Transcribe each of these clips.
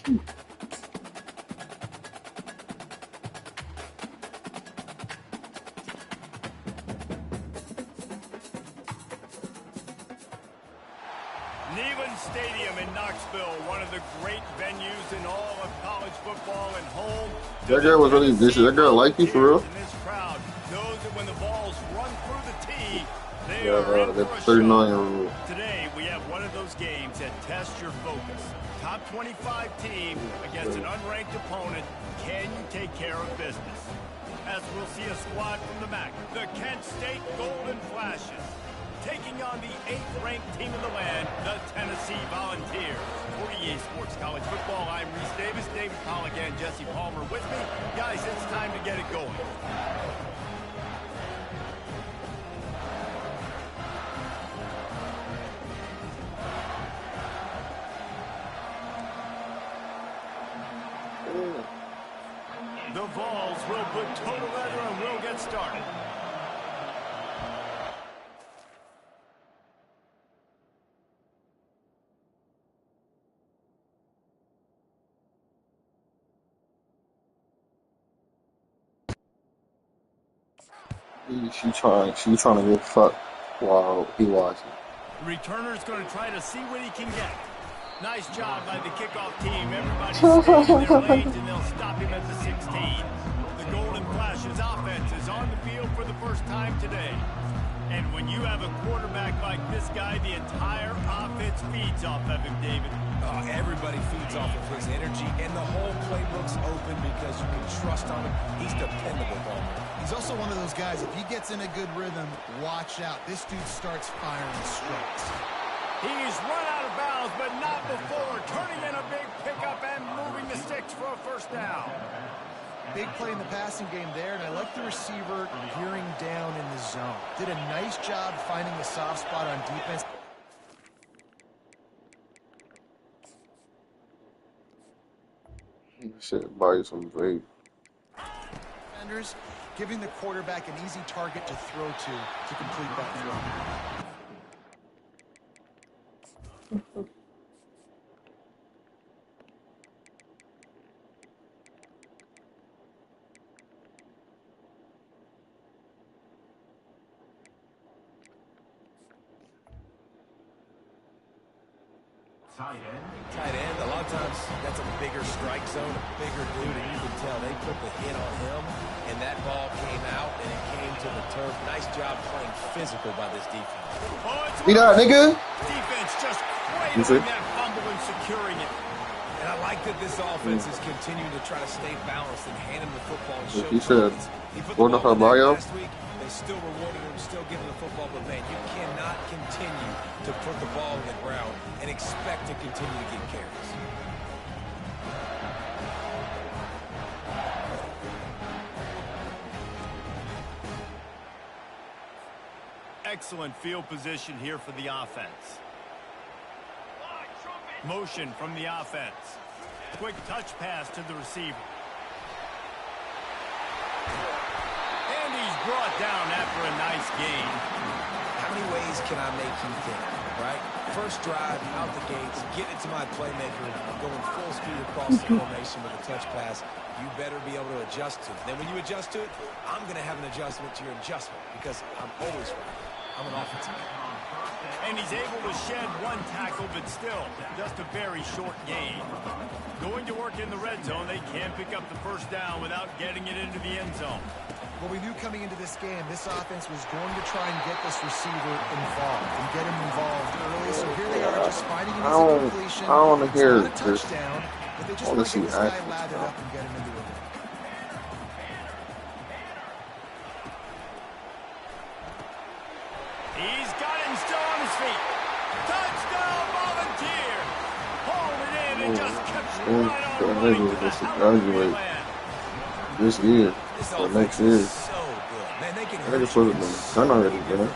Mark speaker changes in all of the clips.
Speaker 1: Neyland Stadium in Knoxville, one of the great venues in all of college football and home.
Speaker 2: That girl was really vicious. That girl like you for real?
Speaker 1: This crowd knows that when the balls run through the tee, they
Speaker 2: Yeah,
Speaker 1: are in
Speaker 2: that
Speaker 1: for a
Speaker 2: 39-year-old.
Speaker 1: show. Today, we have one of those games that tests your focus. Top 25 team against an unranked opponent. Can you take care of business? As we'll see a squad from the MAC, the Kent State Golden Flashes, taking on the 8th-ranked team in the land, the Tennessee Volunteers. For EA Sports College Football, I'm Reese Davis, David Pollock, and Jesse Palmer with me. Guys, it's time to get it going. The Vols will put total leather and we'll get started.
Speaker 2: She trying to get fucked while he watching.
Speaker 1: The returner's going to try to see what he can get. Nice job by the kickoff team. Everybody staying in their lanes, and they'll stop him at the 16. The Golden Flashes offense is on the field for the first time today. And when you have a quarterback like this guy, the entire offense feeds off of him, David.
Speaker 3: Everybody feeds off of his energy, and the whole playbook's open because you can trust on him. He's dependable, Palmer.
Speaker 4: He's also one of those guys, if he gets in a good rhythm, watch out. This dude starts firing strikes.
Speaker 1: He's run out of bounds, but not before. Turning in a big pickup and moving the sticks for a first down.
Speaker 4: Big play in the passing game there, and I like the receiver gearing down in the zone. Did a nice job finding the soft spot on defense.
Speaker 2: Shit, buy you some vape.
Speaker 4: Defenders giving the quarterback an easy target to throw to complete that throw.
Speaker 3: Tight end, a lot of times that's a bigger strike zone, a bigger dude, and you can tell they put the hit on him, and that ball came out, and it came to the turf. Nice job playing physical by this defense.
Speaker 2: Beat out, nigga.
Speaker 1: Defense just cradling that fumble and securing it.
Speaker 3: And I like that this offense is continuing to try to stay balanced and hand him the football and show
Speaker 2: He said,
Speaker 3: go to her bio.
Speaker 1: Last week,
Speaker 3: they still rewarding him, still giving the football, but man, you cannot continue to put the ball in the ground and expect to continue to get carries.
Speaker 1: Excellent field position here for the offense. Motion from the offense. Quick touch pass to the receiver. And he's brought down after a nice gain.
Speaker 3: How many ways can I make you think, right? First drive, out the gates, get it to my playmaker, going full speed across the formation with a touch pass. You better be able to adjust to it. Then when you adjust to it, I'm going to have an adjustment to your adjustment because I'm always right. I'm an offensive guy.
Speaker 1: And he's able to shed one tackle, but still, just a very short gain. Going to work in the red zone, they can't pick up the first down without getting it into the end zone.
Speaker 4: Well, we knew coming into this game, this offense was going to try and get this receiver involved and get him involved early. So here they are just finding him as a completion.
Speaker 2: I don't want to hear
Speaker 4: it's not a touchdown, but they just want to get this guy lathered up and get him into it.
Speaker 1: He's got him still on his feet. Touchdown, Volunteer! Hauled it in and just kept right on running to the house.
Speaker 2: This year, or next year.
Speaker 3: So good. Man, they can
Speaker 2: That nigga supposed to be done already, man.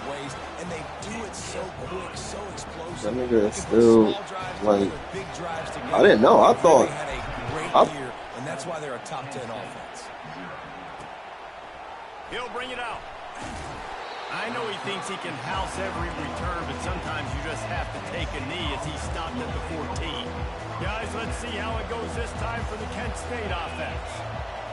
Speaker 3: And they do it so quick, so explosive.
Speaker 2: That nigga is still, like, I didn't know. I thought.
Speaker 3: They had a great year, and that's why they're a top 10 offense.
Speaker 1: He'll bring it out. I know he thinks he can house every return, but sometimes you just have to take a knee as he stopped at the 14. Guys, let's see how it goes this time for the Kent State offense.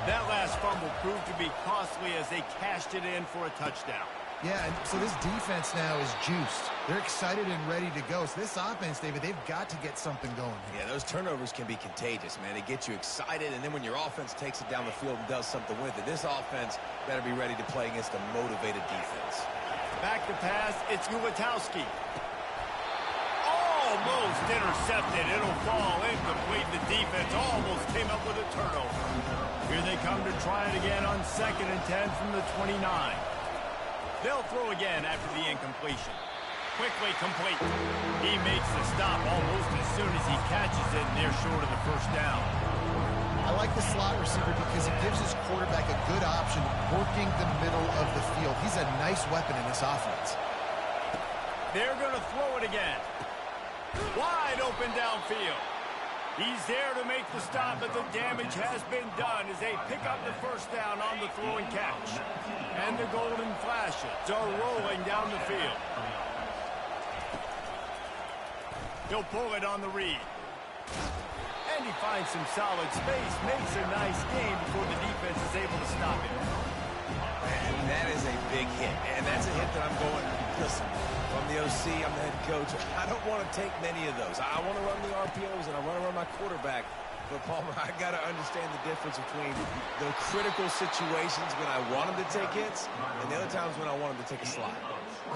Speaker 1: That last fumble proved to be costly as they cashed it in for a touchdown.
Speaker 4: Yeah, and so this defense now is juiced. They're excited and ready to go. So this offense, David, they've got to get something going.
Speaker 3: Yeah, those turnovers can be contagious, man. They get you excited, and then when your offense takes it down the field and does something with it, this offense better be ready to play against a motivated defense.
Speaker 1: Back to pass, it's Ulatowski. Almost intercepted. It'll fall incomplete. The defense almost came up with a turnover. Here they come to try it again on 2nd and 10 from the 29. They'll throw again after the incompletion. Quickly complete. He makes the stop almost as soon as he catches it, and they're short of the first down.
Speaker 4: I like the slot receiver because it gives his quarterback a good option working the middle of the field. He's a nice weapon in this offense.
Speaker 1: They're going to throw it again. Wide open downfield. He's there to make the stop, but the damage has been done as they pick up the first down on the throw and catch. And the golden flashes are rolling down the field. He'll pull it on the read. And he finds some solid space, makes a nice gain before the defense is able to stop him.
Speaker 3: And that is a big hit. And that's a hit that I'm going, listen, from the OC, I'm the head coach. I don't want to take many of those. I want to run the RPOs, and I want to run my quarterback. But, Palmer, I got to understand the difference between the critical situations when I want him to take hits and the other times when I want him to take a slide.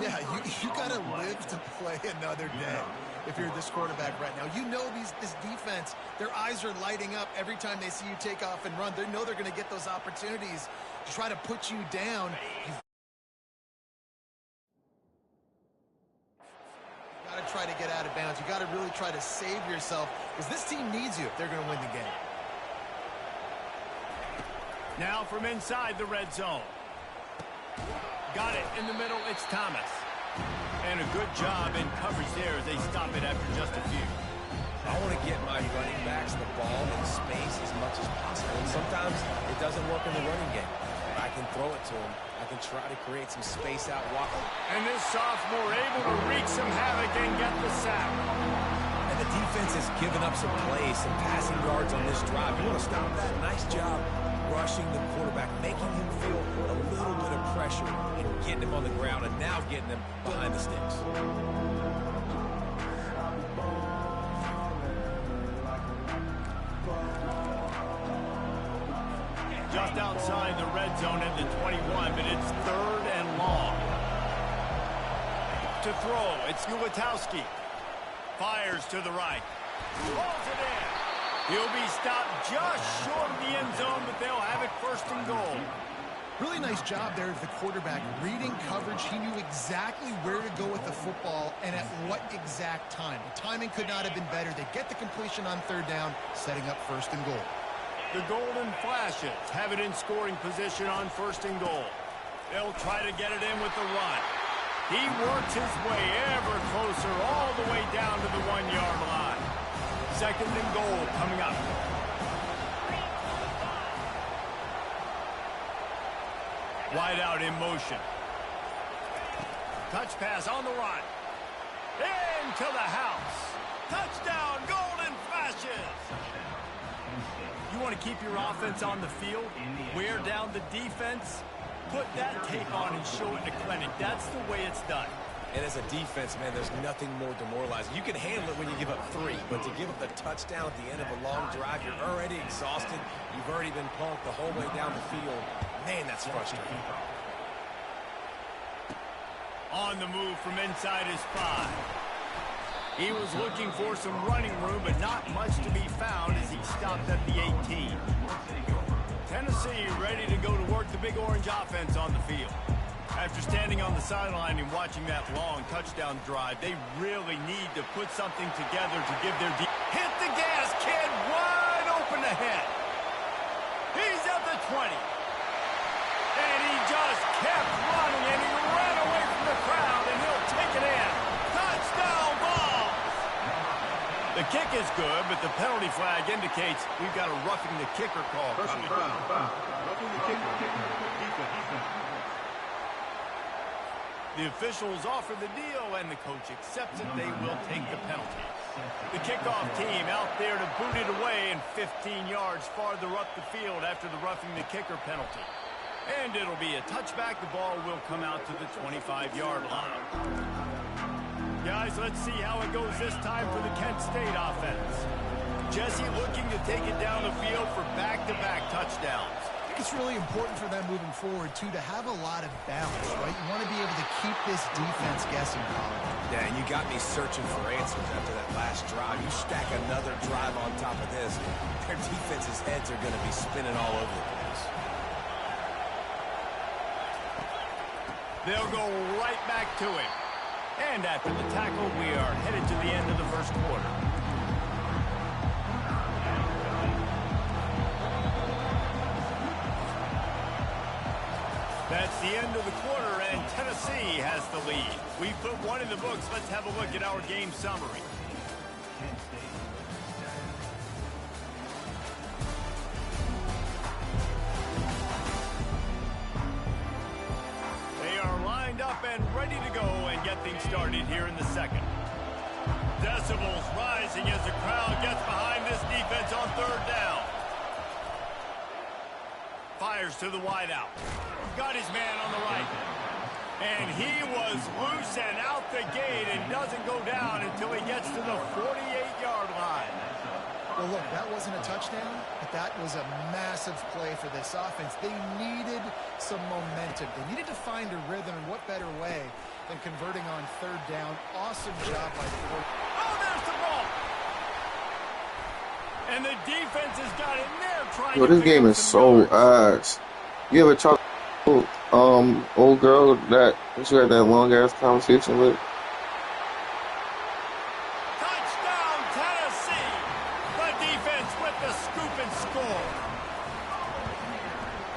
Speaker 4: Yeah, you got to live to play another day if you're this quarterback right now. You know this defense, their eyes are lighting up every time they see you take off and run. They know they're going to get those opportunities to try to put you down. You've got to try to get out of bounds. You got to really try to save yourself because this team needs you if they're going to win the game.
Speaker 1: Now from inside the red zone. Got it in the middle. It's Thomas. And a good job in coverage there as they stop it after just a few.
Speaker 3: I want to get my running backs the ball in space as much as possible. And sometimes it doesn't work in the running game. I can throw it to him. I can try to create some space out wide.
Speaker 1: And this sophomore able to wreak some havoc and get the sack.
Speaker 3: And the defense has given up some plays, some passing yards on this drive. You want to stop that? Nice job rushing the quarterback, making him feel a little bit of pressure and getting him on the ground and now getting him behind the sticks.
Speaker 1: Just outside the red zone at the 21, but it's 3rd and long. To throw, it's Ulatowski. Fires to the right. Pulls it in. He'll be stopped just short of the end zone, but they'll have it 1st and goal.
Speaker 4: Really nice job there of the quarterback. Reading coverage, he knew exactly where to go with the football and at what exact time. The timing could not have been better. They get the completion on 3rd down, setting up 1st and goal.
Speaker 1: The Golden Flashes have it in scoring position on 1st and goal. They'll try to get it in with the run. He works his way ever closer all the way down to the 1-yard line. 2nd and goal coming up. Wide out in motion. Touch pass on the run. Into the house. Touchdown, Golden Flashes. You want to keep your offense on the field, wear down the defense, put that tape on and show it to clinic. That's the way it's done.
Speaker 3: And as a defense, man, there's nothing more demoralizing. You can handle it when you give up 3, but to give up the touchdown at the end of a long drive, you're already exhausted. You've already been punked the whole way down the field. Man, that's frustrating.
Speaker 1: On the move from inside his 5. He was looking for some running room, but not much to be found as he stopped at the 18. Tennessee ready to go to work the Big Orange offense on the field. After standing on the sideline and watching that long touchdown drive, they really need to put something together to give their hit the gas, kid, wide open ahead. He's at the 20. And he just kept running, and he ran away from the crowd, and he'll take it in. Touchdown ball. The kick is good, but the penalty flag indicates we've got a roughing the kicker call coming.
Speaker 2: Roughing the kicker.
Speaker 1: The officials offer the deal, and the coach accepts it. They will take the penalty. The kickoff team out there to booted away and 15 yards farther up the field after the roughing the kicker penalty. And it'll be a touchback. The ball will come out to the 25-yard line. Guys, let's see how it goes this time for the Kent State offense. Jesse looking to take it down the field for back-to-back touchdowns.
Speaker 4: It's really important for them moving forward, too, to have a lot of balance, right? You want to be able to keep this defense guessing, Colin.
Speaker 3: Yeah, and you got me searching for answers after that last drive. You stack another drive on top of this, their defense's heads are going to be spinning all over the place.
Speaker 1: They'll go right back to him. And after the tackle, we are headed to the end of the first quarter. That's the end of the quarter, and Tennessee has the lead. We put one in the books. Let's have a look at our game summary. They are lined up and ready to go and get things started here in the second. Decibels rising as the crowd gets behind this defense on third down. Fires to the wideout. Got his man on the right. And he was loose and out the gate and doesn't go down until he gets to the 48-yard line.
Speaker 4: Well, look, that wasn't a touchdown, but that was a massive play for this offense. They needed some momentum. They needed to find a rhythm, and what better way than converting on third down. Awesome job by the coach.
Speaker 1: Oh, there's the ball. And the defense has got in there trying to
Speaker 2: this game is so ass. You ever talk to old girl that you had that long ass conversation with?
Speaker 1: Touchdown, Tennessee! The defense with the scoop and score.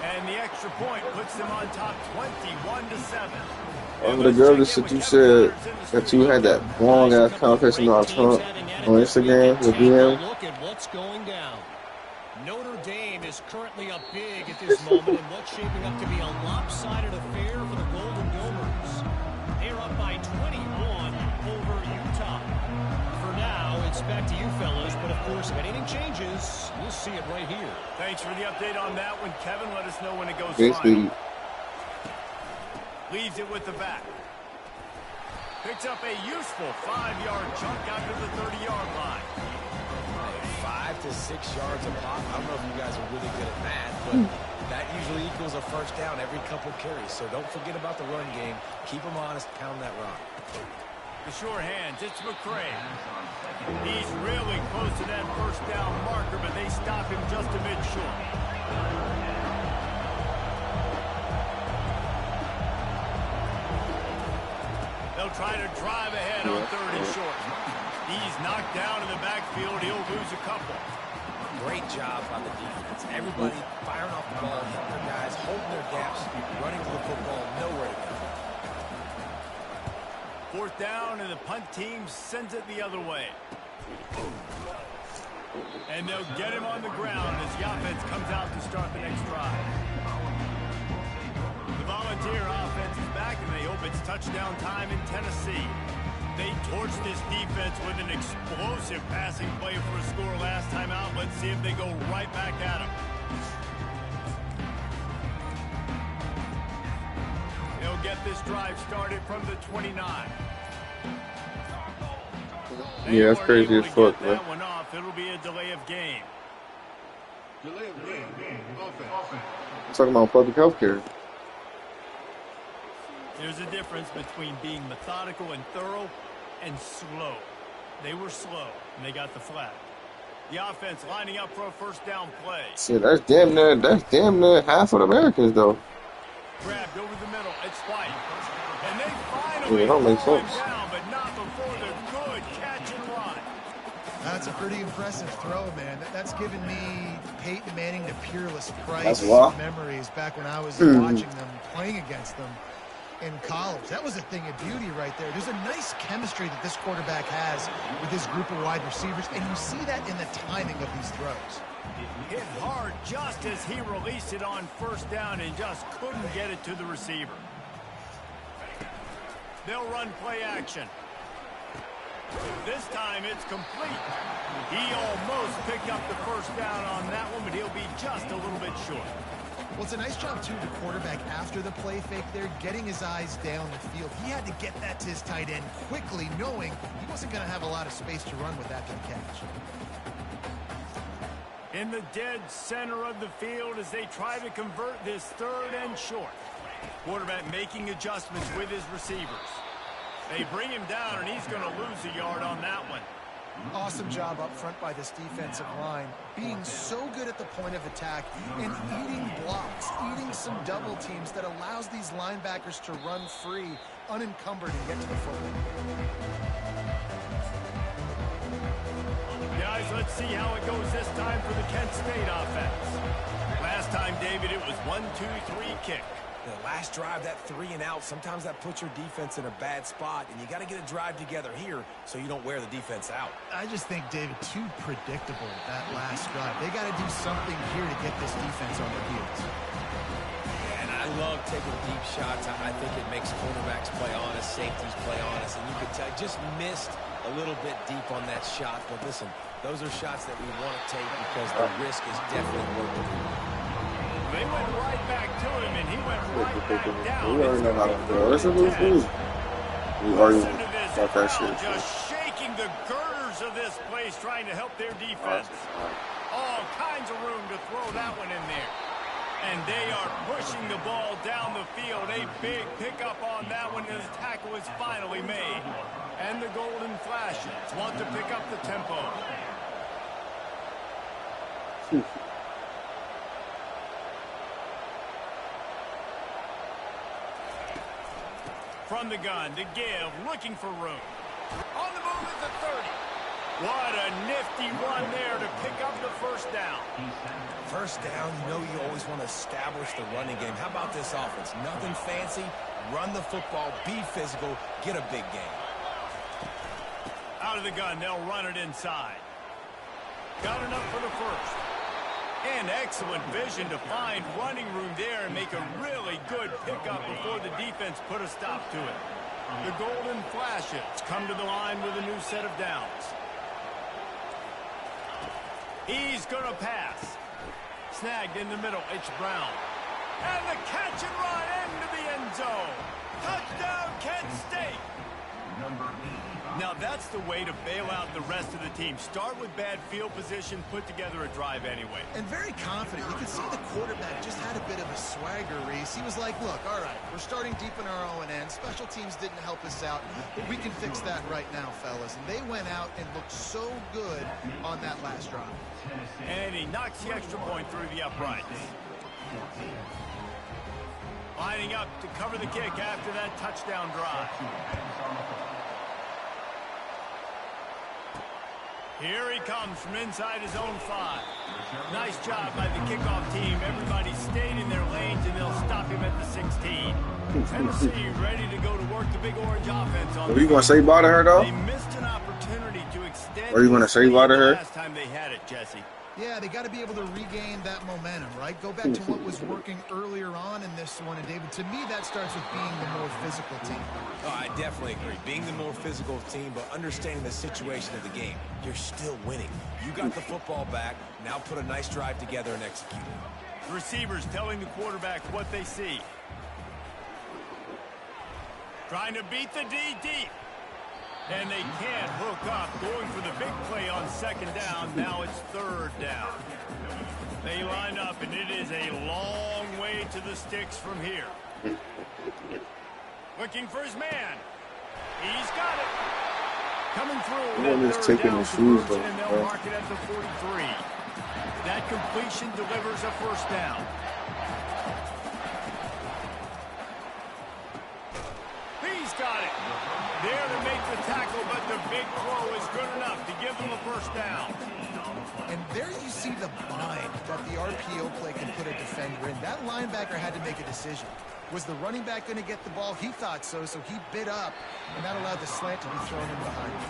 Speaker 1: And the extra point puts them on top 21-7.
Speaker 2: The girl that you said that you had that long ass conversation on Instagram with him.
Speaker 5: Look at what's going down. Notre Dame is currently up big at this moment in what's shaping up to be a lopsided affair for the Golden Domers. They're up by 21 over Utah. For now, it's back to you fellas, but of course, if anything changes, we'll see it right here.
Speaker 1: Thanks for the update on that one, Kevin. Let us know when it goes
Speaker 2: Basically,
Speaker 1: leaves it with the back. Picks up a useful 5-yard chunk out to the 30-yard line.
Speaker 3: 5 to 6 yards a pop. I don't know if you guys are really good at math, but that usually equals a first down every couple carries. So don't forget about the run game. Keep them honest. Pound that rock.
Speaker 1: The sure hands. It's McCray. He's really close to that first down marker, but they stop him just a bit short. They'll try to drive ahead on third and short. He's knocked down in the backfield. He'll lose a couple.
Speaker 3: Great job by the defense. Everybody firing off the ball, hitting their guys, holding their gaps, running to the football, nowhere to go.
Speaker 1: Fourth down, and the punt team sends it the other way. And they'll get him on the ground as the offense comes out to start the next drive. The Volunteer offense is back, and they hope it's touchdown time in Tennessee. They torched this defense with an explosive passing play for a score last time out. Let's see if they go right back at him. They'll get this drive started from the 29.
Speaker 2: yeah, that's crazy as fuck, man.
Speaker 1: That one off. It'll be a delay of game.
Speaker 6: Delay of game. Offense.
Speaker 2: I'm talking about public health care.
Speaker 1: There's a difference between being methodical and thorough and slow. They were slow, and they got the flag. The offense lining up for a first down play.
Speaker 2: Shit, that's damn near half of the Americans, though.
Speaker 1: Grabbed over the middle. It's White. And they finally
Speaker 2: don't make
Speaker 1: pull him
Speaker 2: sense.
Speaker 1: down, but not before the good catch and run.
Speaker 4: That's a pretty impressive throw, man. That's given me Peyton Manning to Peerless Price
Speaker 2: That's why.
Speaker 4: memories back when I was watching them, playing against them in college. That was a thing of beauty right there. There's a nice chemistry that this quarterback has with his group of wide receivers, and you see that in the timing of these throws.
Speaker 1: Hit hard just as he released it on first down and just couldn't get it to the receiver. They'll run play action. This time it's complete. He almost pick up the first down on that one, but he'll be just a little bit short.
Speaker 4: Well, it's a nice job, too, the quarterback after the play fake there, getting his eyes down the field. He had to get that to his tight end quickly, knowing he wasn't going to have a lot of space to run with after the catch.
Speaker 1: In the dead center of the field as they try to convert this 3rd and short. Quarterback making adjustments with his receivers. They bring him down, and he's going to lose a yard on that one.
Speaker 4: Awesome job up front by this defensive line, being so good at the point of attack and eating blocks, eating some double teams that allows these linebackers to run free, unencumbered, and get to the football.
Speaker 1: Guys, let's see how it goes this time for the Kent State offense. Last time, David, it was 1-2-3 kick.
Speaker 3: The last drive, that 3 and out, sometimes that puts your defense in a bad spot, and you got to get a drive together here so you don't wear the defense out.
Speaker 4: I just think, David, too predictable, that last drive. They got to do something here to get this defense on their heels.
Speaker 3: Yeah, and I love taking deep shots. I think it makes cornerbacks play honest, safeties play honest, and you could tell just missed a little bit deep on that shot. But listen, those are shots that we want to take because the risk is definitely worth it.
Speaker 1: They went right back to him, and he went right back down.
Speaker 2: We already know how to throw. Listen to this. We already
Speaker 1: Listen to this
Speaker 2: got that
Speaker 1: crowd
Speaker 2: shit.
Speaker 1: just shaking the girders of this place, trying to help their defense. All kinds of room to throw that one in there. And they are pushing the ball down the field. A big pickup on that one as the tackle is finally made. And the Golden Flashes want to pick up the tempo. From the gun to give, looking for room. On the move is the 30. What a nifty run there to pick up the first down.
Speaker 3: First down, you know you always want to establish the running game. How about this offense? Nothing fancy. Run the football, be physical, get a big gain.
Speaker 1: Out of the gun, they'll run it inside. Got enough for the first. And excellent vision to find running room there and make a really good pickup before the defense put a stop to it. The Golden Flashes come to the line with a new set of downs. He's going to pass. Snagged in the middle, it's Brown. And the catch and run into the end zone. Touchdown, Kent State. Now that's the way to bail out the rest of the team. Start with bad field position, put together a drive anyway.
Speaker 4: And very confident. You can see the quarterback just had a bit of a swagger, Reese. He was like, look, all right, we're starting deep in our own end. Special teams didn't help us out, but we can fix that right now, fellas. And they went out and looked so good on that last drive.
Speaker 1: And he knocks the extra point through the uprights. Lining up to cover the kick after that touchdown drive. Here he comes from inside his own 5. Nice job by the kickoff team. Everybody stayed in their lanes, and they'll stop him at the 16. Tennessee ready to go to work the big orange offense on.
Speaker 2: Are you going to say bye to her, though?
Speaker 1: They missed an opportunity to extend.
Speaker 2: Are you going to say bye to her?
Speaker 1: Last time they had it, Jesse.
Speaker 4: Yeah, they got to be able to regain that momentum, right? Go back to what was working earlier on in this one. And, David, to me, that starts with being the more physical team.
Speaker 3: Oh, I definitely agree. Being the more physical team, but understanding the situation of the game. You're still winning. You got the football back. Now put a nice drive together and execute it.
Speaker 1: The receivers telling the quarterback what they see. Trying to beat the D deep. And they can't hook up. Going for the big play on second down. Now it's third down. They line up, and it is a long way to the sticks from here. Looking for his man. He's got it. Coming through.
Speaker 2: One is
Speaker 1: Third
Speaker 2: taking
Speaker 1: down
Speaker 2: the shoes
Speaker 1: conversion, and they'll
Speaker 2: off.
Speaker 1: mark it at the 43. That completion delivers a first down. He's got it. There to make the tackle, but the big throw is good enough to give them a first down.
Speaker 4: And there you see the bind that the RPO play can put a defender in. That linebacker had to make a decision. Was the running back going to get the ball? He thought so, so he bit up, and that allowed the slant to be thrown in behind him.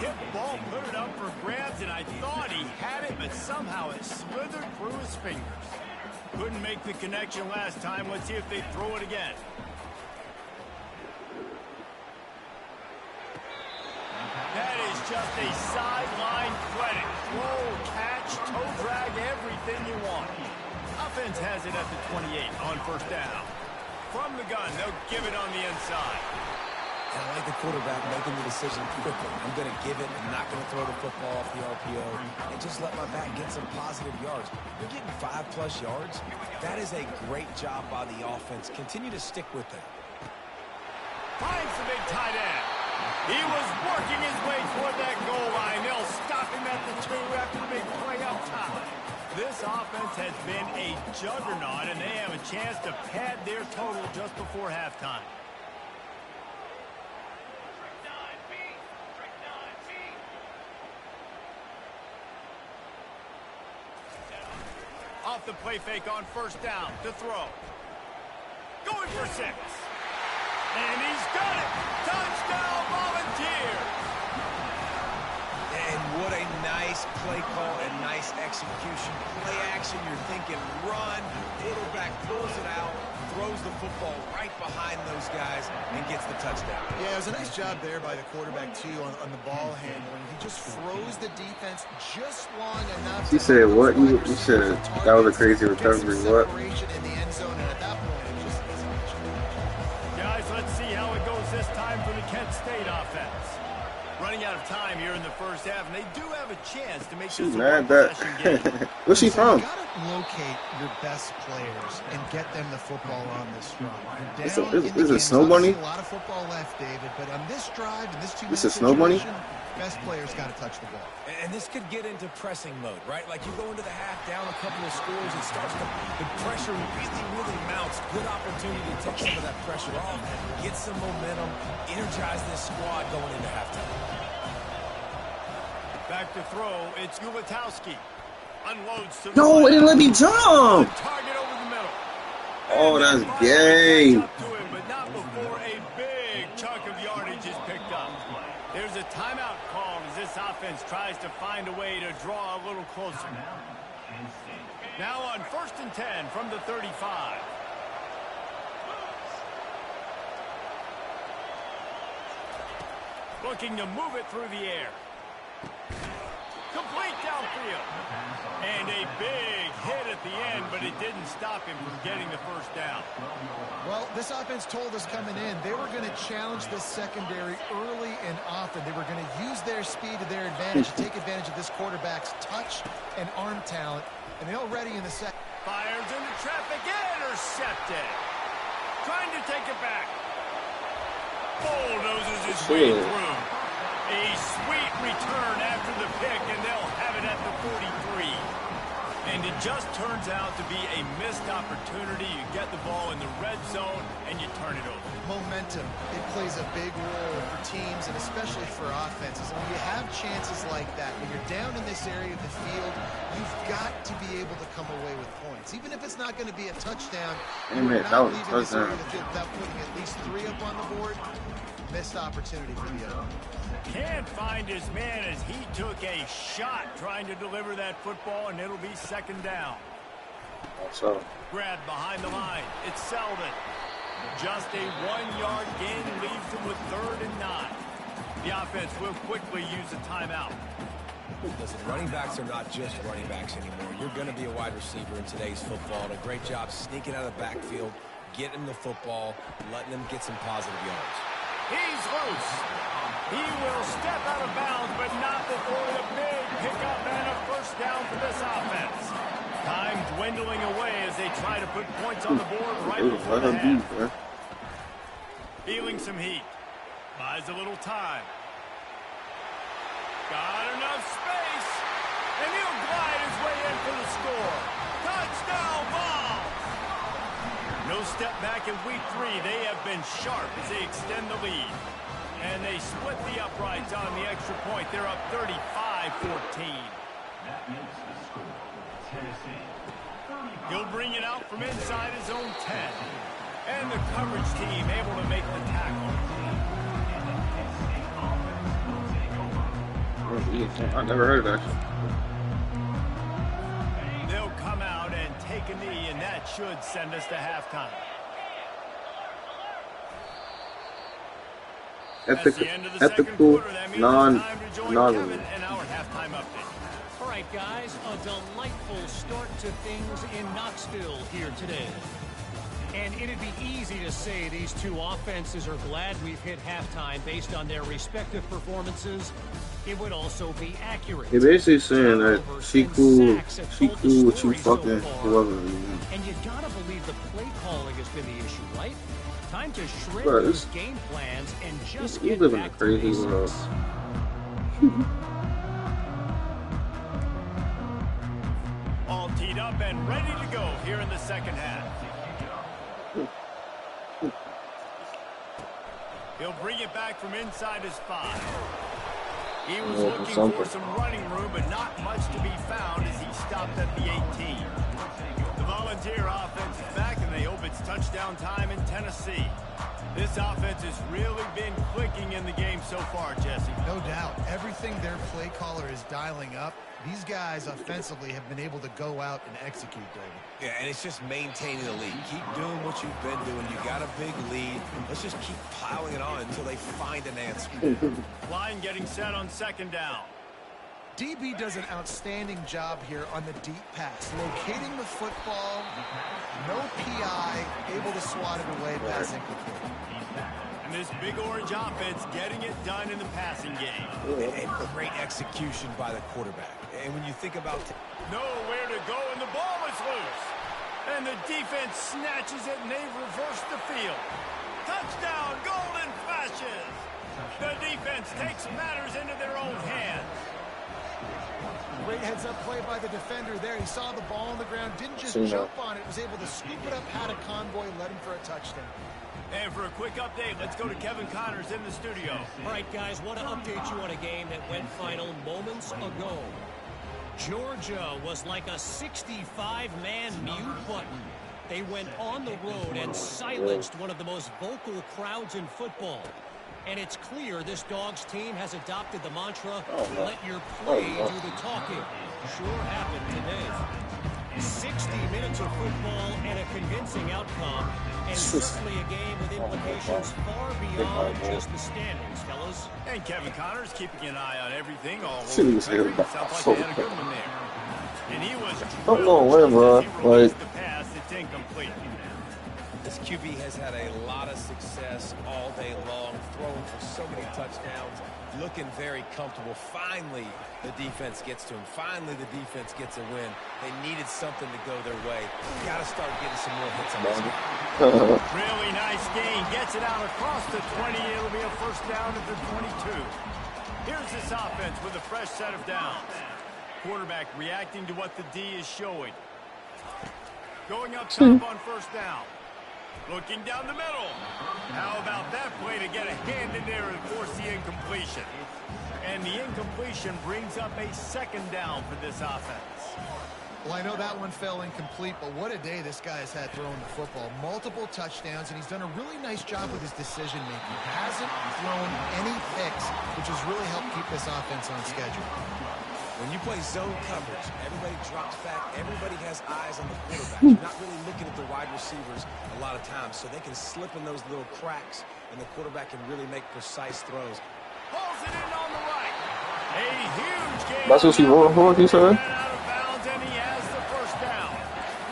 Speaker 1: Tip ball, put it up for grabs, and I thought he had it, but somehow it slithered through his fingers. Couldn't make the connection last time. Let's see if they throw it again. That is just a sideline credit. Whoa, everything you want. Offense has it at the 28 on first down. From the gun, they'll give it on the inside.
Speaker 3: And I like the quarterback making the decision quickly. I'm going to give it. I'm not going to throw the football off the RPO and just let my back get some positive yards. You're getting 5+ yards. That is a great job by the offense. Continue to stick with that.
Speaker 1: Finds the big tight end. He was working his way toward that goal line. They'll stop him at the 2 after the big play up top. This offense has been a juggernaut, and they have a chance to pad their total just before halftime. Off the play fake on first down to throw. Going for 6. And he's got it. Touchdown, Volunteer.
Speaker 3: And what a nice play call and nice execution. Play action, you're thinking run. Quarterback pulls it out, throws the football right behind those guys, and gets the touchdown.
Speaker 4: Yeah, it was a nice job there by the quarterback, too, on the ball handling. He just froze the defense just long enough.
Speaker 2: You said what? You said that was a crazy recovery. What?
Speaker 4: In the end zone, and at that point, it was just
Speaker 1: Guys, let's see how it goes this time for the Kent State offense. Running out of time here in the first half, and they do have a chance to make this a one-possession game.
Speaker 2: Where's she from?
Speaker 4: You gotta locate your best players and get them the football on this run.
Speaker 2: Is it Snow Bunny?
Speaker 4: A lot of football left, David, but on this drive and this 2-minute
Speaker 2: Is it Snow Bunny?
Speaker 4: best players got to touch the ball.
Speaker 3: And this could get into pressing mode, right? Like you go into the half down a couple of scores, it starts to, the pressure really mounts. Good opportunity to take some of that pressure off, get some momentum, energize this squad going into halftime.
Speaker 1: Back to throw, it's Ulatowski. Unloads to the
Speaker 2: No, it didn't let me jump.
Speaker 1: Target over the middle.
Speaker 2: Oh, that's gay.
Speaker 1: Up to him, but not before a big chunk of yardage is picked up. There's a timeout called as this offense tries to find a way to draw a little closer. Now on 1st and 10 from the 35. Looking to move it through the air. Complete downfield. And a big hit at the end, but it didn't stop him from getting the first down.
Speaker 4: Well, this offense told us coming in they were going to challenge this secondary early and often. They were going to use their speed to their advantage, to take advantage of this quarterback's touch and arm talent. And they're already in the second.
Speaker 1: Fires into traffic, intercepted. Trying to take it back. Bulldozes his way through. A sweet return after the pick, and they'll have it at the 43. And it just turns out to be a missed opportunity. You get the ball in the red zone, and you turn it over.
Speaker 4: Momentum, it plays a big role for teams and especially for offenses. And when you have chances like that, when you're down in this area of the field, you've got to be able to come away with points. Even if it's not going to be a touchdown, you're not leaving this area of the field without putting at least 3 up on the board. Missed opportunity for the other.
Speaker 1: Can't find his man as he took a shot trying to deliver that football, and it'll be 2nd down.
Speaker 2: So
Speaker 1: Grabbed behind the line. It's Selden. Just a 1-yard gain leaves him with 3rd and 9. The offense will quickly use a timeout.
Speaker 3: Listen, running backs are not just running backs anymore. You're going to be a wide receiver in today's football. A great job sneaking out of the backfield, getting the football, letting them get some positive yards.
Speaker 1: He's loose. He will step out of bounds, but not before the big pickup and a first down for this offense. Time dwindling away as they try to put points on the board right before the half. Feeling some heat. Buys a little time. Got enough space. And he'll glide his way in for the score. Touchdown ball. No step back in week 3. They have been sharp as they extend the lead. And they split the uprights on the extra point. They're up 35-14.
Speaker 7: That makes the score Tennessee.
Speaker 1: He'll bring it out from inside his own 10. And the coverage team able to make the tackle.
Speaker 2: I never heard of that.
Speaker 1: They'll come out and take a knee, and that should send us to halftime. That's the end of the second quarter. That means it's time to join Kevin and our halftime update. All right.
Speaker 5: right, guys, a delightful start to things in Knoxville here today. And it'd be easy to say these two offenses are glad we've hit halftime based on their respective performances. It would also be accurate.
Speaker 2: He basically saying that she cool with you fucking whoever.
Speaker 5: And you gotta believe the play calling has been the issue, right? Time to shred
Speaker 2: Bro,
Speaker 5: those game plans and just
Speaker 2: you
Speaker 5: get
Speaker 2: live in a
Speaker 5: back to
Speaker 2: crazy
Speaker 5: basics.
Speaker 2: world.
Speaker 1: All teed up and ready to go here in the second half. He'll bring it back from inside his 5. He was looking for some running room, but not much to be found as he stopped at the 18. The Volunteer offense is back, and they hope it's touchdown time in Tennessee. This offense has really been clicking in the game so far, Jesse.
Speaker 4: No doubt. Everything their play caller is dialing up, these guys offensively have been able to go out and execute, David.
Speaker 3: Yeah, and it's just maintaining the lead. Keep doing what you've been doing. You got a big lead. Let's just keep piling it on until they find an answer.
Speaker 1: Line getting set on second down.
Speaker 4: DB does an outstanding job here on the deep pass. Locating the football, no PI, able to swat it away, pass incomplete.
Speaker 1: And this big orange offense getting it done in the passing game.
Speaker 3: And great execution by the quarterback. And when you think about
Speaker 1: nowhere to go, and the ball is loose. And the defense snatches it, and they've reversed the field. Touchdown, Golden Flashes. The defense takes matters into their own hands.
Speaker 4: Great heads-up play by the defender there. He saw the ball on the ground, didn't just jump on it, was able to scoop it up, had a convoy, led him for a touchdown.
Speaker 1: And for a quick update, let's go to Kevin Connors in the studio.
Speaker 5: All right, guys, want to update you on a game that went final moments ago. Georgia was like a 65-man mute button. They went on the road and silenced one of the most vocal crowds in football. And it's clear this Dogs team has adopted the mantra, let your play do the talking. Sure happened today. 60 minutes of football and a convincing outcome, and certainly a game with implications far beyond just the standings, fellas.
Speaker 1: And Kevin Connors keeping an eye on everything all over.
Speaker 2: Sounds
Speaker 1: like they had a good one there. And he was
Speaker 2: don't know where, bro. Like
Speaker 1: the pass, it's incomplete.
Speaker 3: this QB has had a lot of success all day long, throwing for so many touchdowns, looking very comfortable. Finally, the defense gets to him. Finally, the defense gets a win. They needed something to go their way. Got to start getting some more hits on this one.
Speaker 1: Really nice gain. Gets it out across the 20. It'll be a first down at the 22. Here's this offense with a fresh set of downs. Quarterback reacting to what the D is showing. Going up top on first down. Looking down the middle. How about that play to get a hand in there and force the incompletion? And the incompletion brings up a second down for this offense.
Speaker 4: Well, I know that one fell incomplete, but what a day this guy has had throwing the football. Multiple touchdowns, and he's done a really nice job with his decision-making. Hasn't thrown any picks, which has really helped keep this offense on schedule.
Speaker 3: When you play zone coverage, everybody drops back. Everybody has eyes on the quarterback. You're not really looking at the wide receivers a lot of times, so they can slip in those little cracks, and the quarterback can really make precise throws.
Speaker 1: Pulls it in on the right. A huge game.
Speaker 2: that's what she wrote for, he said.
Speaker 1: Out of bounds, and he has the first down.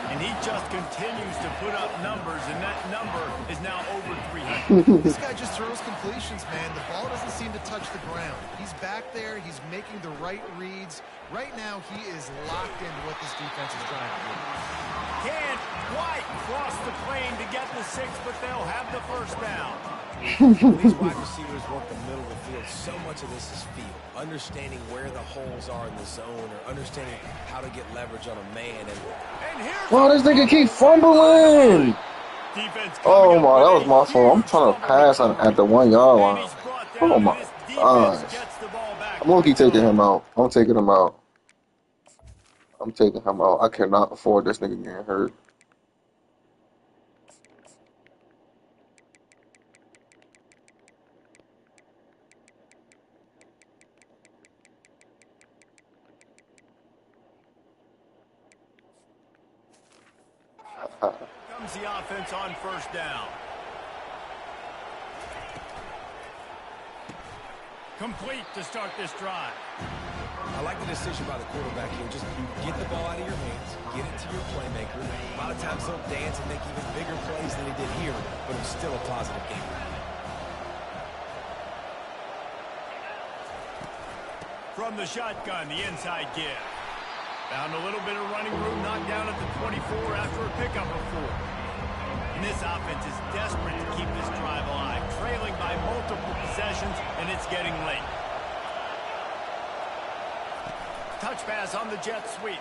Speaker 1: And he just continues to put up numbers, and that number is now over 300.
Speaker 4: This guy just throws completions, man. The ball doesn't seem to touch the ground. He's back there. He's making the right reads. Right now, he is locked into what this defense is trying to do.
Speaker 1: Can't quite cross the plane to get the 6, but they'll have the first down.
Speaker 3: These wide receivers work the middle of the field. So much of this is feel. Understanding where the holes are in the zone, or understanding how to get leverage on a man.
Speaker 1: And here's
Speaker 2: Wow, this nigga keep fumbling.
Speaker 1: defense.
Speaker 2: Oh my, that was my fault. I'm trying to pass at the 1 yard line. Oh my gosh. I'm gonna keep taking him out. I'm taking him out. I'm taking him out. I cannot afford this nigga getting hurt.
Speaker 1: Comes the offense on first down. Complete to start this drive.
Speaker 3: I like the decision by the quarterback here. Just get the ball out of your hands, get it to your playmaker. A lot of times he'll dance and make even bigger plays than he did here, but it's still a positive game.
Speaker 1: From the shotgun, the inside give. Found a little bit of running room, knocked down at the 24 after a pickup of 4. And this offense is desperate to keep this drive alive, trailing by multiple possessions, and it's getting late. Touch pass on the jet sweep.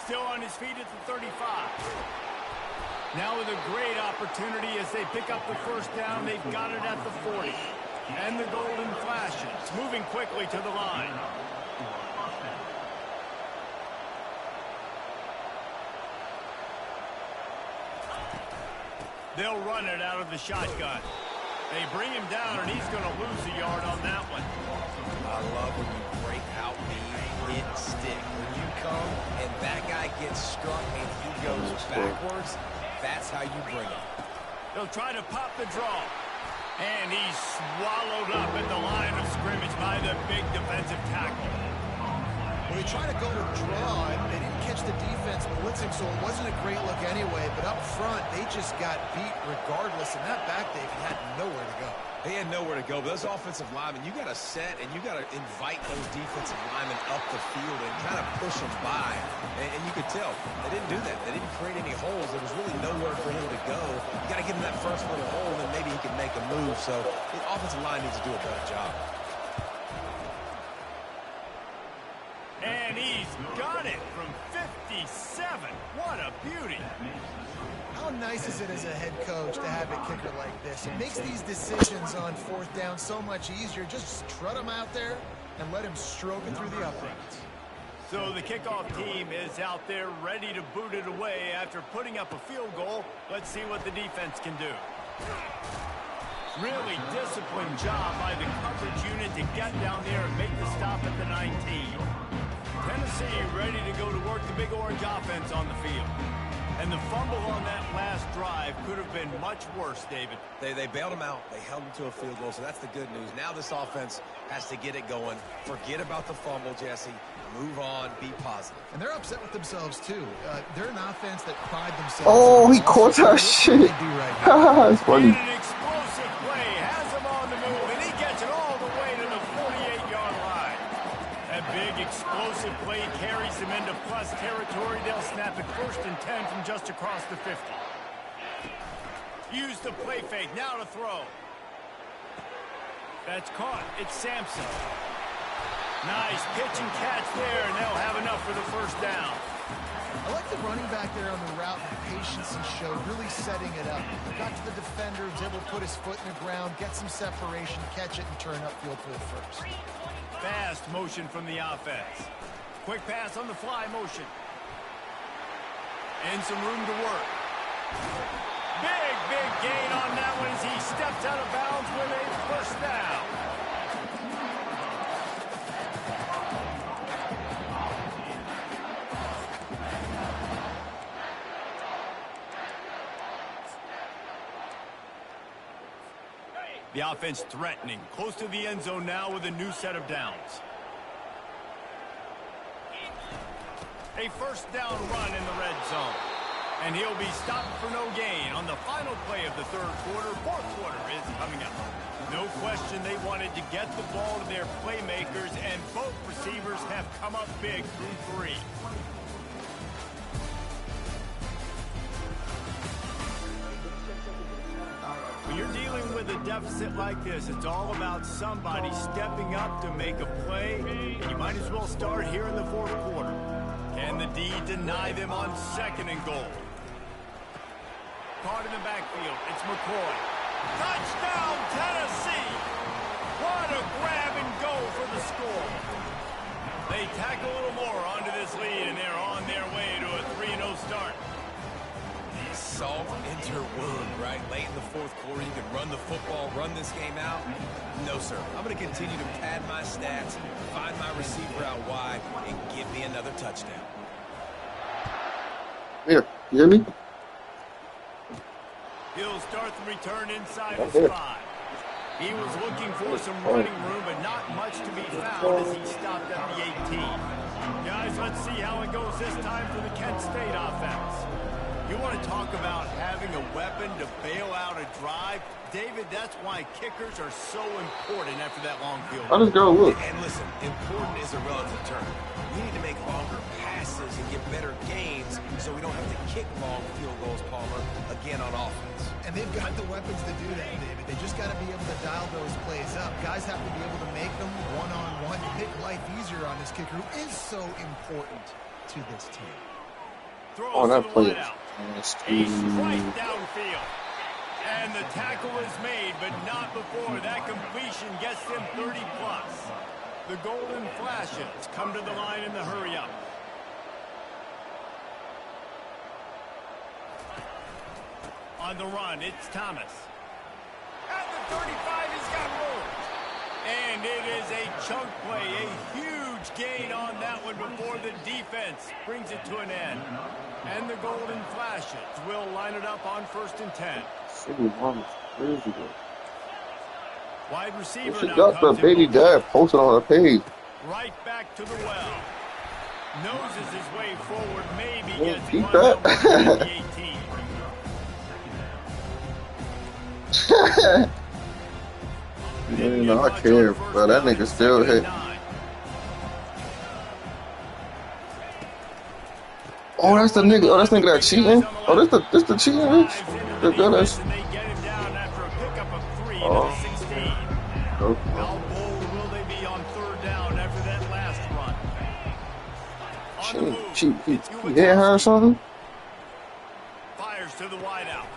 Speaker 1: Still on his feet at the 35. Now with a great opportunity as they pick up the first down. They've got it at the 40. And the golden flashes, moving quickly to the line. They'll run it out of the shotgun. They bring him down, and he's going to lose a yard on that one.
Speaker 3: I love when you break out the hit stick. When you come and that guy gets struck and he goes backwards, that's how you bring it.
Speaker 1: They'll try to pop the draw. And he's swallowed up at the line of scrimmage by the big defensive tackle.
Speaker 4: Well, they tried to go with draw, and they didn't catch the defense blitzing, so it wasn't a great look anyway. But up front, they just got beat regardless, and that back, David, had nowhere to go.
Speaker 3: They had nowhere to go, but those offensive linemen, you got to set and you got to invite those defensive linemen up the field and kind of push them by. And you could tell they didn't do that. They didn't create any holes. There was really nowhere for him to go. You got to give him that first little hole, and then maybe he can make a move. So the offensive line needs to do a better job.
Speaker 1: And he's got it from 57. What a beauty.
Speaker 4: How nice is it as a head coach to have a kicker like this? It makes these decisions on fourth down so much easier. Just strut him out there and let him stroke it through the uprights.
Speaker 1: So the kickoff team is out there ready to boot it away after putting up a field goal. Let's see what the defense can do. Really disciplined job by the coverage unit to get down there and make the stop at the 19. Tennessee ready to go to work the Big Orange offense on the field. And the fumble on that last drive could have been much worse, David.
Speaker 3: They bailed him out. They held him to a field goal, so that's the good news. Now this offense has to get it going. Forget about the fumble, Jesse. Move on. Be positive.
Speaker 4: And they're upset with themselves, too. They're an offense that pride themselves.
Speaker 2: Oh, he caught that shit. That's funny.
Speaker 1: An explosive play has him on the move, and he gets it all the way to the 48-yard line. That big explosive play carries him into plus territory. They'll snap it 1st and 10 from just across the 50. Use the play fake. Now to throw. That's caught. It's Sampson. Nice pitch and catch there, and they'll have enough for the first down.
Speaker 4: I like the running back there on the route and the patience he showed, really setting it up. Got to the defender, was able to put his foot in the ground, get some separation, catch it, and turn upfield for the first.
Speaker 1: Fast motion from the offense. Quick pass on the fly motion. And some room to work. Big gain on that one as he steps out of bounds with a first down. The offense threatening, close to the end zone now with a new set of downs. A first down run in the red zone. And he'll be stopped for no gain on the final play of the third quarter. Fourth quarter is coming up. No question they wanted to get the ball to their playmakers, and both receivers have come up big through 3. When you're dealing with a deficit like this, it's all about somebody stepping up to make a play, and you might as well start here in the fourth quarter. Can the D deny them on 2nd and goal? Caught in the backfield, it's McCoy. Touchdown, Tennessee! What a grab and go for the score. They tack a little more onto this lead, and they're on their way to a 3-0 start.
Speaker 3: Salt enter wound, right? Late in the fourth quarter, you can run the football, run this game out. No, sir. I'm going to continue to pad my stats, find my receiver out wide, and give me another touchdown.
Speaker 2: Here, you hear me?
Speaker 1: He'll start the return inside the 5. He was looking for some running room, but not much to be found as he stopped at the 18. Guys, let's see how it goes this time for the Kent State offense. You want to talk about having a weapon to bail out a drive? David, that's why kickers are so important after that long field goal.
Speaker 2: How does girl look?
Speaker 3: And listen, important is a relative term. We need to make longer passes and get better gains so we don't have to kick long field goals, Palmer, again on offense.
Speaker 4: And they've got the weapons to do that, David. They just got to be able to dial those plays up. Guys have to be able to make them one-on-one to make life easier on this kicker, who is so important to this team.
Speaker 1: Oh, that play is he's right downfield. And the tackle is made, but not before that completion gets them 30+. The Golden Flashes come to the line in the hurry-up. On the run, it's Thomas. At the 35, he's got room. And it is a chunk play, a huge gain on that one before the defense brings it to an end. And the Golden Flashes will line it up on 1st and 10. Wide receiver
Speaker 2: she
Speaker 1: now
Speaker 2: got the baby dad posted on her page.
Speaker 1: Right back to the well. Noses his way forward, maybe
Speaker 2: Yeah,
Speaker 1: gets
Speaker 2: keep
Speaker 1: one
Speaker 2: that.
Speaker 1: down to the 18.
Speaker 2: Man, I care, but that nigga still hit. Oh, that's the nigga. Oh, that's the nigga that cheating. Oh, this the cheating bitch. The good ass. Oh. Okay.
Speaker 1: How bold will they be on 3rd down after that last run?
Speaker 2: He hit her or something?
Speaker 1: Fires to the wideout.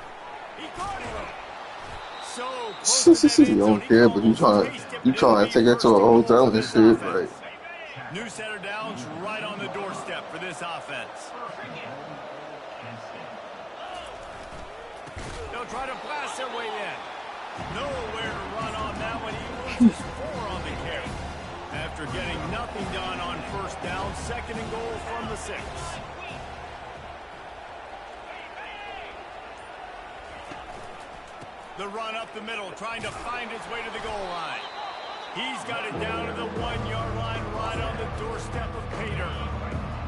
Speaker 1: He caught him. So close to that
Speaker 2: You don't care, but you trying to take her to a hotel and shit, right?
Speaker 1: New center downs right on the doorstep for this offense. They'll try to blast their way in. Nowhere to run on that one. He loses 4 on the carry. After getting nothing done on 1st down, 2nd and goal from the 6. The run up the middle, trying to find his way to the goal line. He's got it down to the 1-yard line, right on the doorstep of Pater.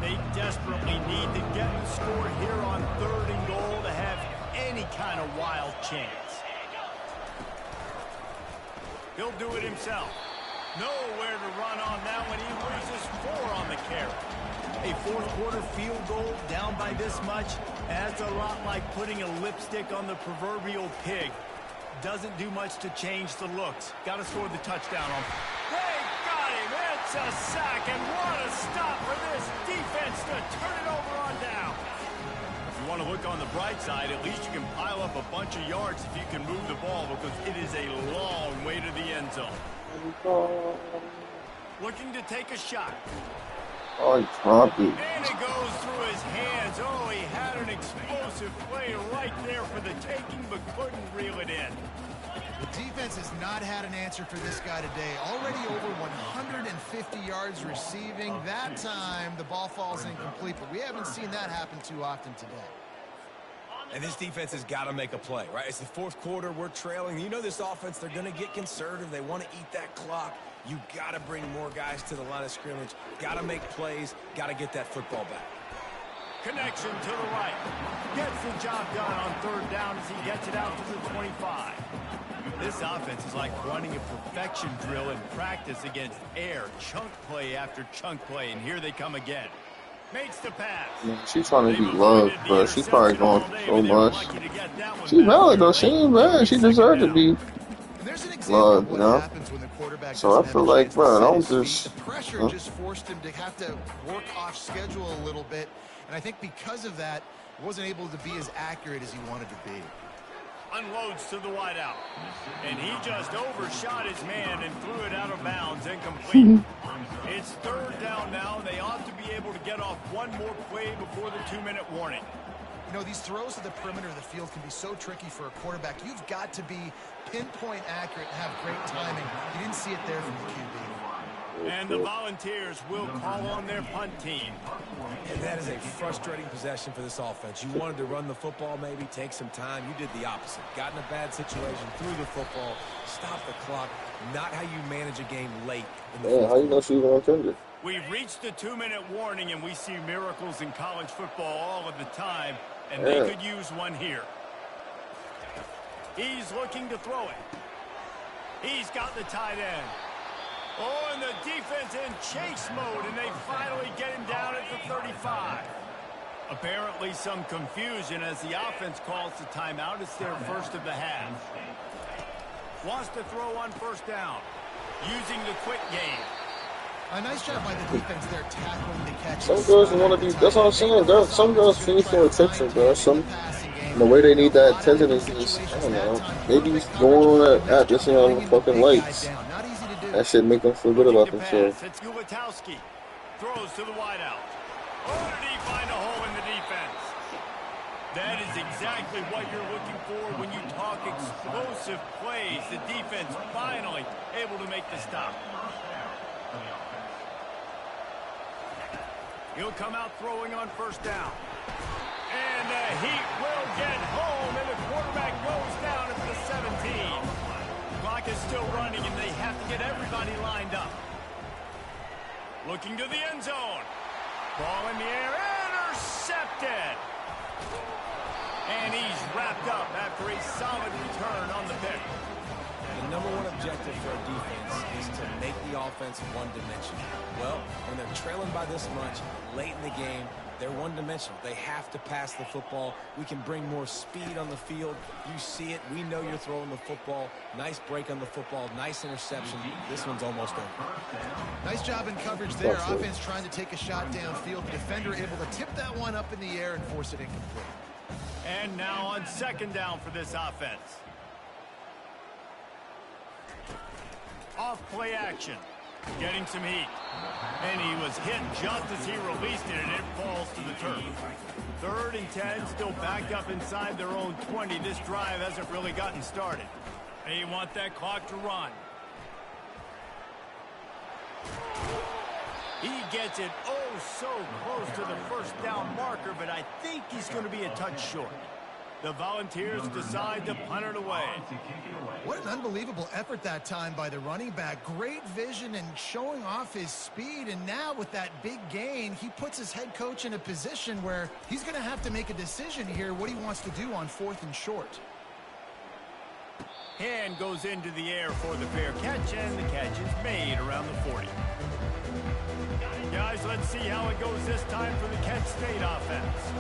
Speaker 1: They desperately need to get the score here on 3rd and goal to have any kind of wild chance. He'll do it himself. Nowhere to run on that one. He loses 4 on the carry. A 4th quarter field goal down by this much. That's a lot like putting a lipstick on the proverbial pig. Doesn't do much to change the looks. Got to score the touchdown on. They got him. It's a sack, and what a stop for this defense to turn it over on down. If you want to look on the bright side, at least you can pile up a bunch of yards if you can move the ball, because it is a long way to the end zone. Looking to take a shot.
Speaker 2: Oh, he dropped it.
Speaker 1: And it goes through his hands. Oh, he had an explosive play right there for the taking, but couldn't reel it in.
Speaker 4: The defense has not had an answer for this guy today. Already over 150 yards receiving. That time, the ball falls incomplete, but we haven't seen that happen too often today.
Speaker 3: And this defense has got to make a play, right? It's the 4th quarter. We're trailing. You know this offense, they're going to get conservative. They want to eat that clock. You got to bring more guys to the line of scrimmage. Got to make plays. Got to get that football back.
Speaker 1: Connection to the right. Gets the job done on 3rd down as he gets it out to the 25. This offense is like running a perfection drill in practice against air. Chunk play after chunk play, and here they come again. Makes the pass.
Speaker 2: Yeah, she's trying to be loved, but she's probably going through so much. She's valid though. She ain't bad. She deserves to be loved, you know. So I feel like, bro, don't just.
Speaker 4: The pressure just forced him to have to work off schedule a little bit, and I think because of that, wasn't able to be as accurate as he wanted to be.
Speaker 1: Unloads to the wideout, and he just overshot his man and threw it out of bounds, incomplete. It's 3rd down now, and they ought to be able to get off one more play before the 2-minute warning.
Speaker 4: You know, these throws to the perimeter of the field can be so tricky for a quarterback. You've got to be pinpoint accurate and have great timing. You didn't see it there from the QB.
Speaker 1: And the Volunteers will call on their punt team.
Speaker 3: And that is a frustrating possession for this offense. You wanted to run the football, maybe take some time. You did the opposite. Got in a bad situation, threw the football, stopped the clock. Not how you manage a game late in the fourth
Speaker 2: how you know she was untended?
Speaker 1: We've reached the 2-minute warning, and we see miracles in college football all of the time, and they could use one here. He's looking to throw it. He's got the tight end. Oh, and the defense in chase mode, and they finally get him down at the 35. Apparently some confusion as the offense calls the timeout. It's their first of the half. Wants to throw on first down, using the quick game.
Speaker 4: A nice job by the defense there tackling the catch.
Speaker 2: Some girls want to be, that's what I'm saying, girl. Some girls finish for attention, bro. The way they need that attention is just, I don't know, maybe going on that app, just on the fucking lights. That shit make them feel good about themselves.
Speaker 1: It's Gulatowski. Throws to the wideout. Oh, did he find a hole in the defense? That is exactly what you're looking for when you talk explosive plays. The defense finally able to make the stop. He'll come out throwing on first down. And the Heat will get home, and the quarterback goes down at the 17. Clock is still running, and they have to get everybody lined up. Looking to the end zone. Ball in the air, intercepted. And he's wrapped up after a solid return on the pick.
Speaker 3: The number one objective for a defense is to make the offense one-dimensional. Well, when they're trailing by this much late in the game, they're one-dimensional. They have to pass the football. We can bring more speed on the field. You see it. We know you're throwing the football. Nice break on the football. Nice interception. This one's almost over.
Speaker 4: Nice job in coverage there. Offense trying to take a shot downfield. The defender able to tip that one up in the air and force it incomplete.
Speaker 1: And now on second down for this offense. Off play action. Getting some heat. And he was hit just as he released it, and it falls to the turf. 3rd and 10, still backed up inside their own 20. This drive hasn't really gotten started. They want that clock to run. He gets it so close to the first down marker, but I think he's going to be a touch short. The Volunteers decide to punt it away.
Speaker 4: What an unbelievable effort that time by the running back. Great vision and showing off his speed. And now with that big gain, he puts his head coach in a position where he's going to have to make a decision here what he wants to do on 4th and short.
Speaker 1: Hand goes into the air for the fair catch, and the catch is made around the 40. Guys, let's see how it goes this time for the Kent State offense.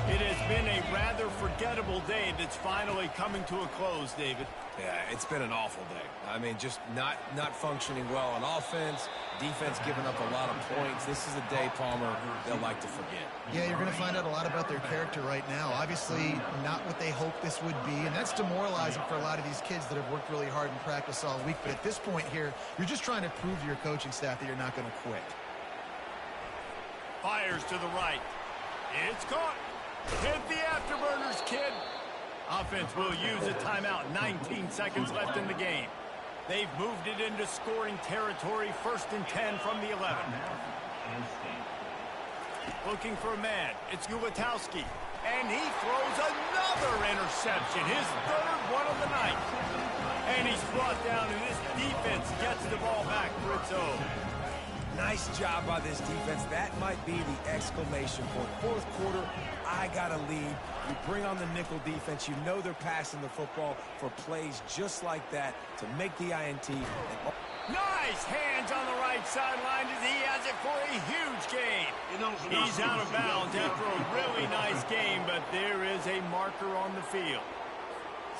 Speaker 1: It has been a rather forgettable day that's finally coming to a close, David.
Speaker 3: Yeah, it's been an awful day. I mean, just not functioning well on offense. Defense giving up a lot of points. This is a day, Palmer, they'll like to forget.
Speaker 4: Yeah, you're going to find out a lot about their character right now. Obviously, not what they hoped this would be, and that's demoralizing for a lot of these kids that have worked really hard in practice all week. But at this point here, you're just trying to prove to your coaching staff that you're not going to quit.
Speaker 1: Fires to the right. It's caught. Hit the afterburners, kid. Offense will use a timeout. 19 seconds left in the game. They've moved it into scoring territory. 1st and 10 from the 11. Looking for a man. It's Gulatowski. And he throws another interception. His 3rd one of the night. And he's brought down, and this defense gets the ball back for its own.
Speaker 3: Nice job by this defense. That might be the exclamation point. 4th quarter, I got a lead. You bring on the nickel defense. You know they're passing the football for plays just like that to make the INT.
Speaker 1: Nice hands on the right sideline as he has it for a huge gain. He's out of bounds after a really nice game, but there is a marker on the field.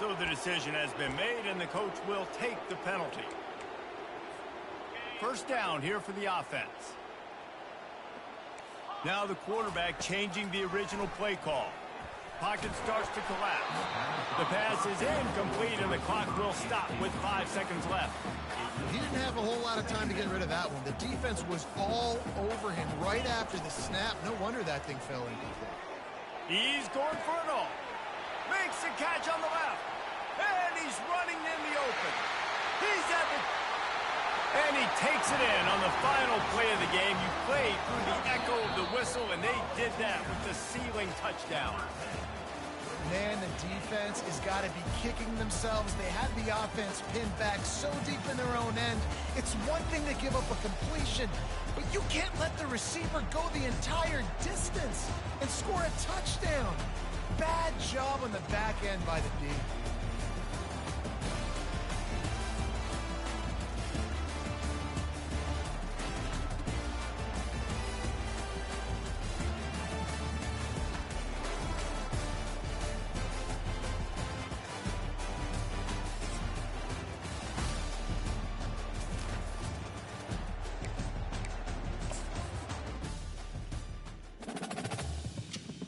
Speaker 1: So the decision has been made, and the coach will take the penalty. 1st down here for the offense. Now the quarterback changing the original play call. Pocket starts to collapse. The pass is incomplete, and the clock will stop with 5 seconds left.
Speaker 4: He didn't have a whole lot of time to get rid of that one. The defense was all over him right after the snap. No wonder that thing fell incomplete.
Speaker 1: He's going for it all. Makes the catch on the left. And he's running in the open. He's at the... And he takes it in on the final play of the game. You played through the echo of the whistle, and they did that with the ceiling touchdown.
Speaker 4: Man, the defense has got to be kicking themselves. They had the offense pinned back so deep in their own end. It's one thing to give up a completion, but you can't let the receiver go the entire distance and score a touchdown. Bad job on the back end by the D.